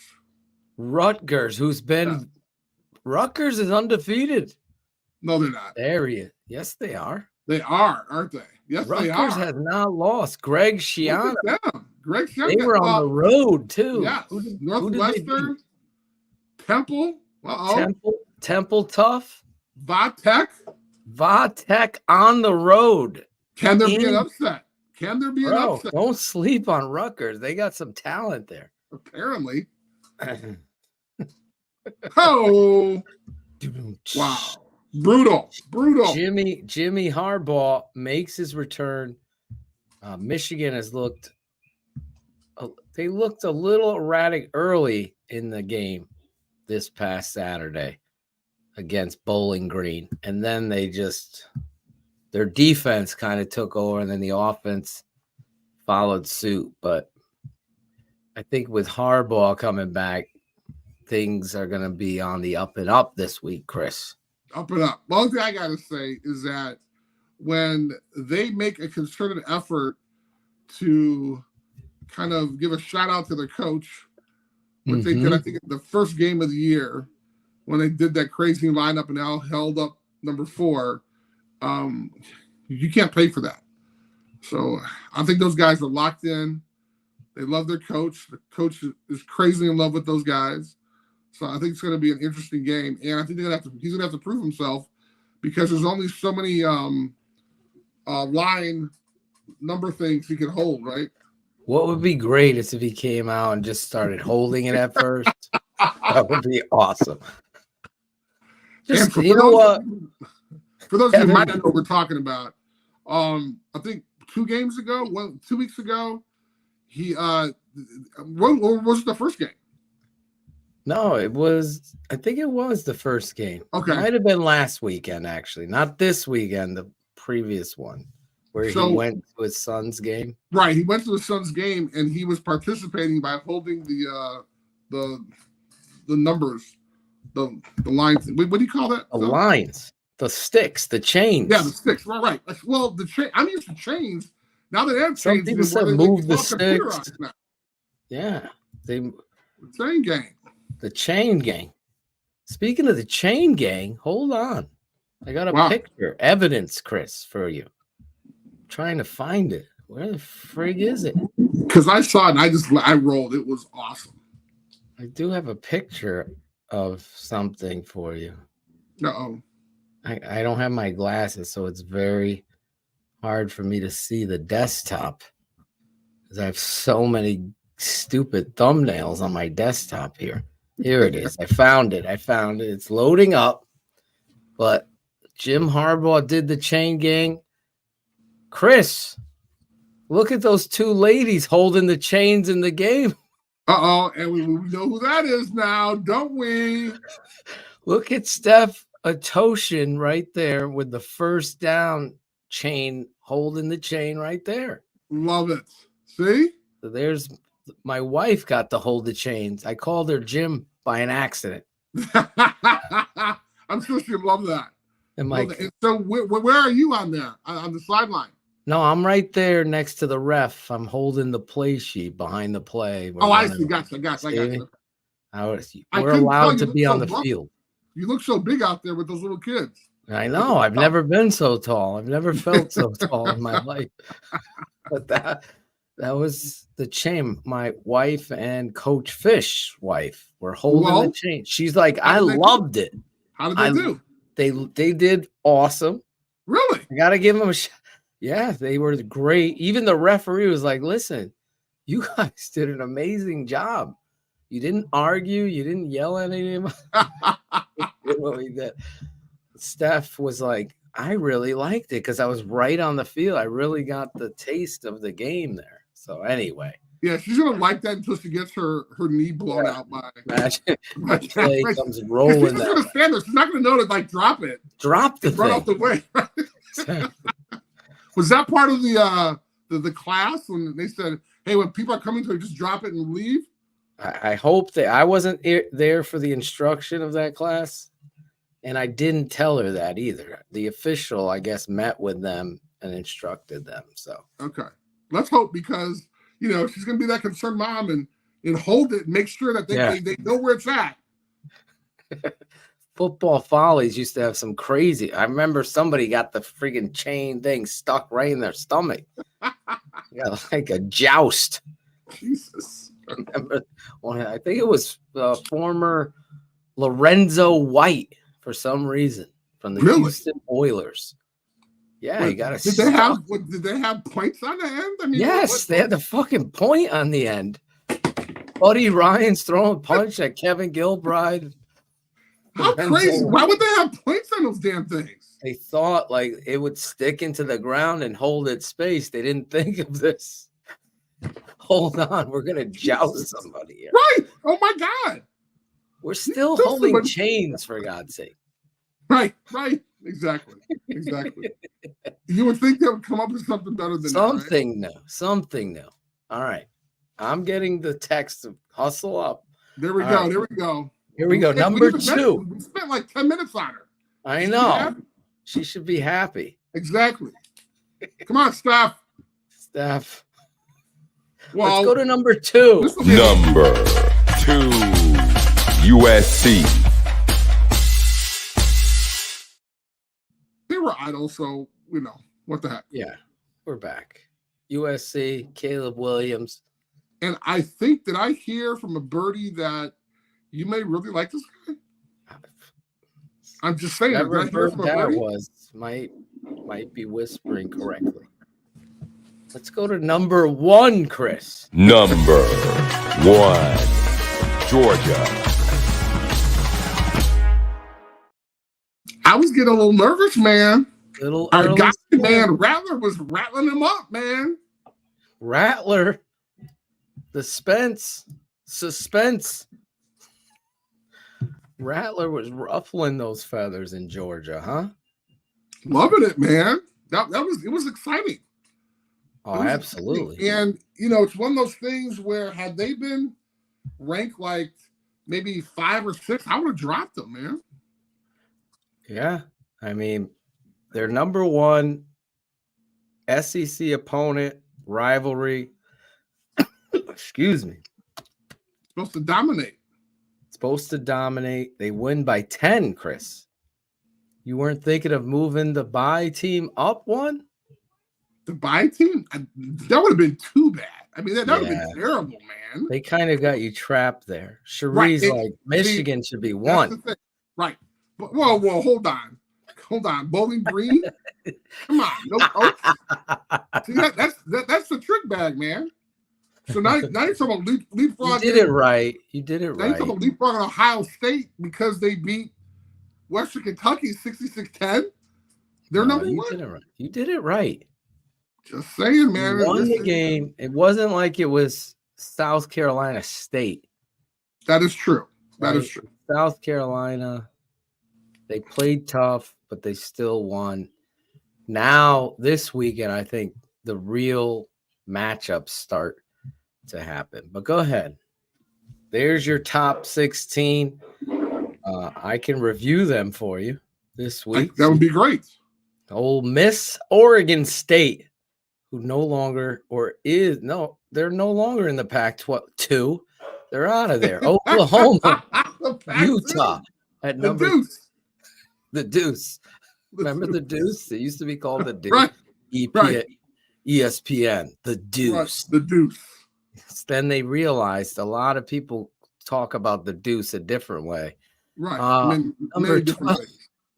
Rutgers, who's been Rutgers is undefeated. No, they're not. There he is. Yes, they are. They are, aren't they? Yes, Rutgers they are. has not lost. Greg Schiano. Greg Schiano. They were on the road too. Yes. Northwestern, Temple. Temple tough. Vatek on the road. Can there be an upset? Upset? Don't sleep on Rutgers. They got some talent there. Apparently. Oh. Wow. Brutal. Jimmy Harbaugh makes his return. Michigan has looked a little erratic early in the game this past Saturday against Bowling Green. And then their defense kind of took over, and then the offense followed suit. But I think with Harbaugh coming back, things are going to be on the up and up this week, Chris. Up and up. The only thing I got to say is that when they make a concerted effort to kind of give a shout out to their coach, which they did, I think, the first game of the year when they did that crazy lineup and all held up number 4, you can't pay for that. So I think those guys are locked in. They love their coach. The coach is crazy in love with those guys. So I think it's going to be an interesting game. And I think he's going to have to prove himself because there's only so many line number things he can hold, right? What would be great is if he came out and just started holding it at first. That would be awesome. Just, you know what? For those of you who might not know what we're talking about, I think 2 weeks ago, he what was the first game? No, I think it was the first game. Okay. It might have been last weekend, actually. Not this weekend, the previous one, where he went to his son's game. Right. He went to his son's game, and he was participating by holding the numbers, the lines. What do you call that? The lines, the sticks, the chains. Yeah, the sticks. Right. Well, I'm used to chains. Now that they have Some chains, people said move the sticks. Yeah. Chain gang. The chain gang. Speaking of the chain gang, hold on. I got a picture, evidence, Chris, for you. I'm trying to find it. Where the frig is it? Because I saw it and I rolled. It was awesome. I do have a picture of something for you. Uh-oh. I don't have my glasses, so it's very hard for me to see the desktop because I have so many stupid thumbnails on my desktop here. Here it is. I found it. It's loading up. But Jim Harbaugh did the chain gang. Chris, look at those 2 ladies holding the chains in the game. Uh-oh, and we know who that is now, don't we? Look at Steph Atoshin right there with the first down chain, holding the chain right there. Love it. See? So there's my wife got to hold the chains. I called her Jim by an accident. I'm sure she'll love that. And so where are you on there? On the sideline? No, I'm right there next to the ref. I'm holding the play sheet behind the play. I see. Gotcha. We're allowed to be on the field. You look so big out there with those little kids. I know. I've never been so tall. I've never felt so tall in my life. But that was the chain. My wife and Coach Fish's wife were holding the chain. She's like, I loved it. How did they do? They did awesome. Really? I got to give them a shot. Yeah, they were great. Even the referee was like, listen, you guys did an amazing job. You didn't argue. You didn't yell at anyone. What we did. Steph was like, I really liked it because I was right on the field. I really got the taste of the game there. So anyway. Yeah, she's going to like that until she gets her knee blown out by. Imagine play comes rolling. She's going to stand there. She's not going to know to drop it. Drop the thing. Run off the way. Was that part of the class when they said, hey, when people are coming to just drop it and leave? I hope that I wasn't there for the instruction of that class, and I didn't tell her that either. The official, I guess, met with them and instructed them. So okay, let's hope because she's going to be that concerned mom and hold it, and make sure that they know where it's at. Football Follies used to have some crazy. I remember somebody got the freaking chain thing stuck right in their stomach. Yeah, like a joust. Jesus. I remember I think it was former Lorenzo White for some reason from the Houston Oilers. Yeah, you got to. Did they have points on the end? I mean, yes, they had the fucking point on the end. Buddy Ryan's throwing a punch at Kevin Gilbride. How crazy! Why would they have points on those damn things? They thought like it would stick into the ground and hold its space. They didn't think of this. Hold on, we're gonna joust somebody here. Right? Oh my God! We're still holding chains for God's sake. Right. Exactly. You would think they would come up with something better than something new. Something new. All right, I'm getting the text of hustle up. There we go. Here we go. Number 2. We spent like 10 minutes on her. I know. She should be happy. Exactly. Come on, Steph. Steph. Well, let's go to number 2. Number 2, USC. They were idle, so what the heck. Yeah, we're back. USC, Caleb Williams. And I think that I hear from a birdie that you may really like this guy. I'm just saying. Whatever bird that was might be whispering correctly. Let's go to number 1, Chris. Number 1, Georgia. I was getting a little nervous, man. Our guy, man, Rattler was rattling him up, man. Rattler. Suspense. Rattler was ruffling those feathers in Georgia, huh? Loving it, man. It was exciting. Oh, absolutely. Exciting. And it's one of those things where had they been ranked like maybe 5 or 6, I would have dropped them, man. Yeah. I mean, their number 1 SEC opponent rivalry. Excuse me. Supposed to dominate. They win by 10, Chris. You weren't thinking of moving the bye team up 1? The bye team? That would have been too bad. I mean, that would have been terrible, man. They kind of got you trapped there. Cherie's like, Michigan should be 1. Right. But, whoa, hold on. Bowling Green? Come on. No, see, that's the trick bag, man. So now you're talking about leapfrog. You did it right. Now you're talking about leapfrog Ohio State because they beat Western Kentucky 66-10. They're number 1. You did it right. Just saying, man. You won the game. It wasn't like it was South Carolina State. That is true. That is true. South Carolina, they played tough, but they still won. Now, this weekend, I think the real matchups start to happen. But go ahead. There's your top 16. I can review them for you this week. That would be great. Ole Miss, Oregon State, who they're no longer in the Pac-12. They're out of there. Oklahoma, Utah at number the Deuce. Remember the Deuce? It used to be called the Deuce. Right. ESPN, the Deuce. Right. The Deuce. Then they realized a lot of people talk about the Deuce a different way. Right. Number 12,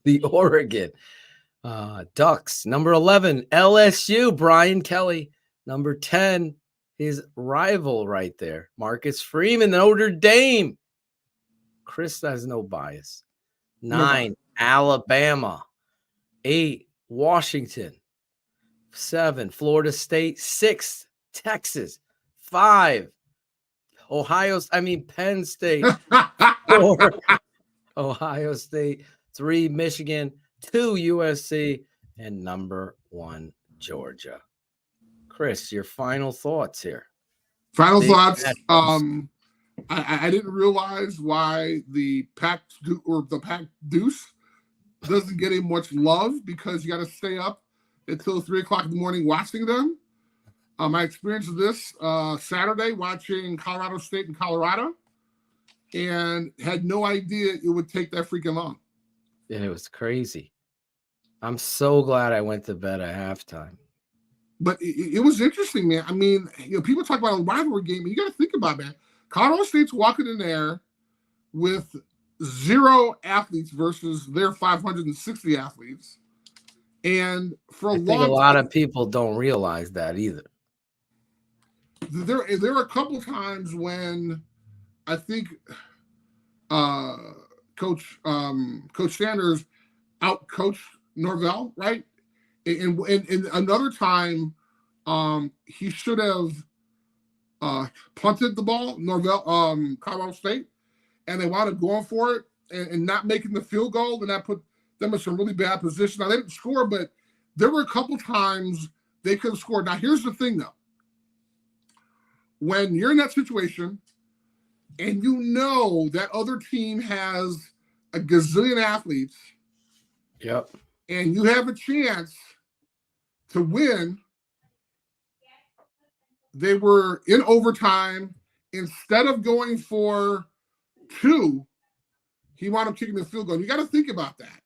the Oregon Ducks. Number 11, LSU, Brian Kelly. Number 10, his rival right there, Marcus Freeman, Notre Dame. Chris has no bias. 9, Alabama. 8, Washington. 7, Florida State. 6, Texas. 5, Penn State. 4, Ohio State. 3, Michigan. 2, USC. And number 1, Georgia. Chris, your final thoughts here. Final thoughts. I didn't realize why the Pac Deuce doesn't get him much love because you got to stay up until 3 o'clock in the morning watching them. I experienced this Saturday watching Colorado State and Colorado and had no idea it would take that freaking long. Yeah, it was crazy. I'm so glad I went to bed at halftime. But it was interesting, man. I mean, people talk about a rivalry game, and you got to think about it, man. Colorado State's walking in there with 0 athletes versus their 560 athletes. And for I think a lot of people don't realize that either. There are a couple times when I think Coach Sanders outcoached Norvell, right? And another time, he should have punted the ball, Norvell, Colorado State, and they wound up going for it and not making the field goal, and that put them in some really bad position. Now, they didn't score, but there were a couple times they could have scored. Now, here's the thing, though. When you're in that situation and you know that other team has a gazillion athletes Yep. and you have a chance to win. They were in overtime. Instead of going for 2, he wound up kicking the field goal. You got to think about that.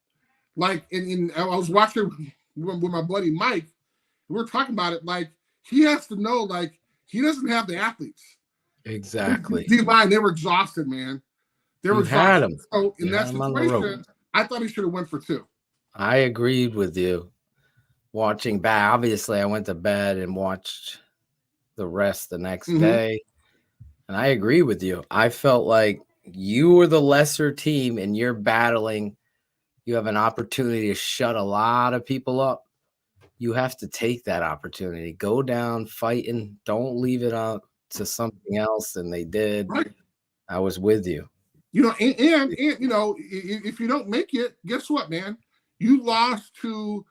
Like, I was watching with my buddy Mike. We were talking about it. Like, he has to know, like, he doesn't have the athletes. Exactly. D-line, they were exhausted, man. They were You exhausted. had him. So in You that had him on the rope. situation, I thought he should have went for 2. I agreed with you. Watching back, obviously, I went to bed and watched the rest the next day. And I agree with you. I felt like you were the lesser team and you're battling. You have an opportunity to shut a lot of people up. You have to take that opportunity. Go down fighting. Don't leave it up to something else. And they did. Right. I was with you. You know, and you know, if you don't make it, guess what, man? You lost to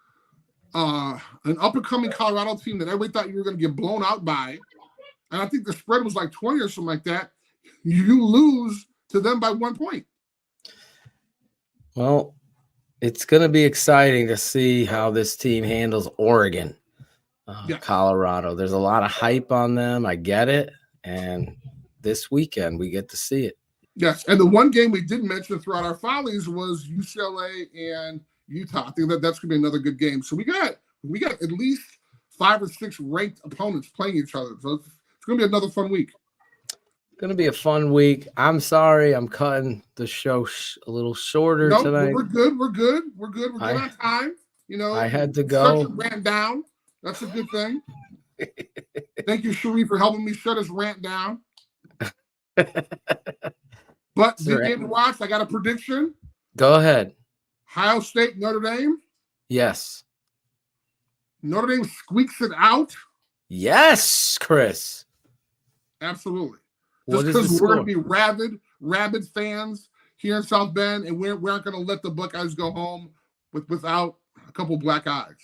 an up-and-coming Colorado team that everybody thought you were going to get blown out by. And I think the spread was like 20 or something like that. You lose to them by 1 point. Well, it's going to be exciting to see how this team handles Oregon, Colorado. There's a lot of hype on them. I get it. And this weekend, we get to see it. Yes. And the one game we didn't mention throughout our follies was UCLA and Utah. I think that's going to be another good game. So we got at least 5 or 6 ranked opponents playing each other. So it's going to be another fun week. Going to be a fun week. I'm sorry I'm cutting the show a little shorter tonight. We're good. We're good on time. You know, I had to go. Ran down. That's a good thing. Thank you, Cherie, for helping me shut his rant down. But the game to watch, I got a prediction. Go ahead. Ohio State, Notre Dame. Yes. Notre Dame squeaks it out. Yes, Chris. Absolutely. What Just is the because we're score? going to be rabid fans here in South Bend, and we aren't going to let the Buckeyes go home without a couple black eyes.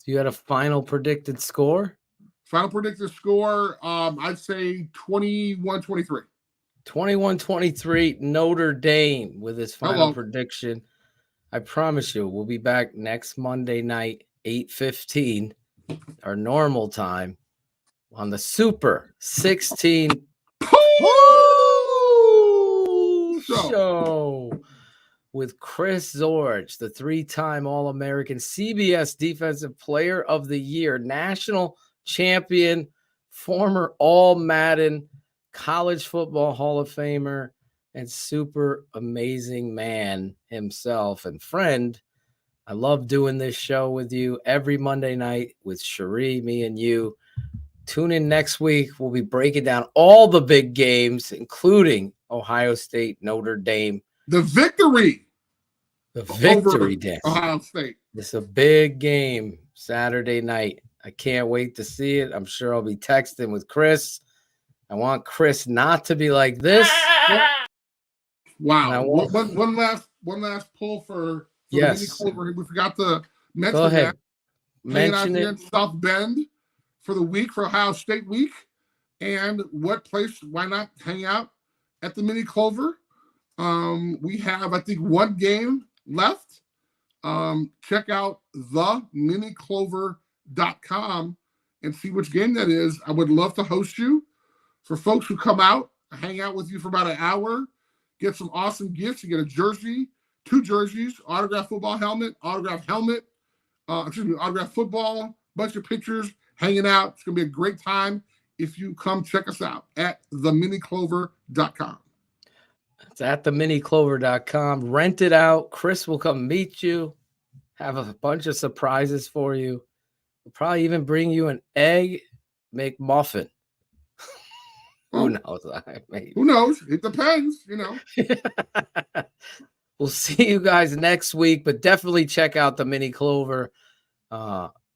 You had a final predicted score? Final predicted score, I'd say 21-23. 21-23, Notre Dame with his final prediction. I promise you, we'll be back next Monday night, 8:15, our normal time, on the Super 16 show with Chris Zorich, the 3-time All-American CBS Defensive Player of the Year, national champion, former All-Madden College Football Hall of Famer, and super amazing man himself and friend. I love doing this show with you every Monday night with Cherie, me and you. Tune in next week. We'll be breaking down all the big games, including Ohio State, Notre Dame. The victory day. Ohio State. It's a big game Saturday night. I can't wait to see it. I'm sure I'll be texting with Chris. I want Chris not to be like this. Wow. One last pull for the Mini Clover. We forgot to mention Go ahead. that. Hanging out here in South Bend for the week, for Ohio State week. And what place, why not hang out at the Mini Clover? We have, I think, 1 game left. Check out theminiclover.com and see which game that is. I would love to host you. For folks who come out, hang out with you for about an hour, get some awesome gifts. You get a jersey, 2 jerseys, autographed football helmet, autographed football, bunch of pictures, hanging out. It's going to be a great time if you come check us out at theminiclover.com. It's at theminiclover.com. Rent it out. Chris will come meet you, have a bunch of surprises for you. We'll probably even bring you an egg McMuffin. Who knows? Who knows? It depends, you know. We'll see you guys next week, but definitely check out the Mini Clover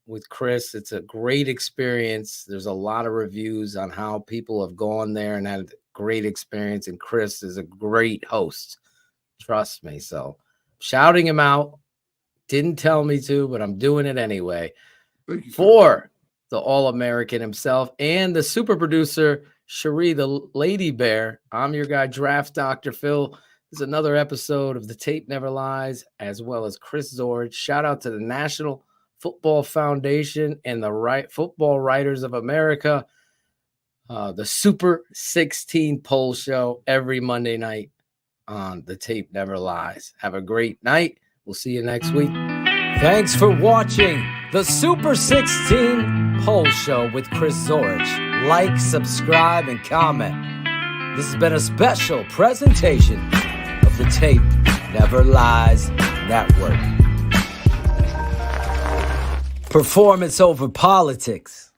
with Chris. It's a great experience. There's a lot of reviews on how people have gone there and had a great experience, and Chris is a great host. Trust me. So shouting him out. Didn't tell me to, but I'm doing it anyway. For the All-American himself and the super producer, Cherie, the Lady Bear. I'm your guy, Draft Dr. Phil. is another episode of The Tape Never Lies, as well as Chris Zorich. Shout out to the National Football Foundation and the Football Writers of America. The Super 16 poll show every Monday night on The Tape Never Lies. Have a great night. We'll see you next week. Thanks for watching the Super 16 poll show with Chris Zorich. Like, subscribe, and comment. This has been a special presentation of the Tape Never Lies Network. Performance over politics.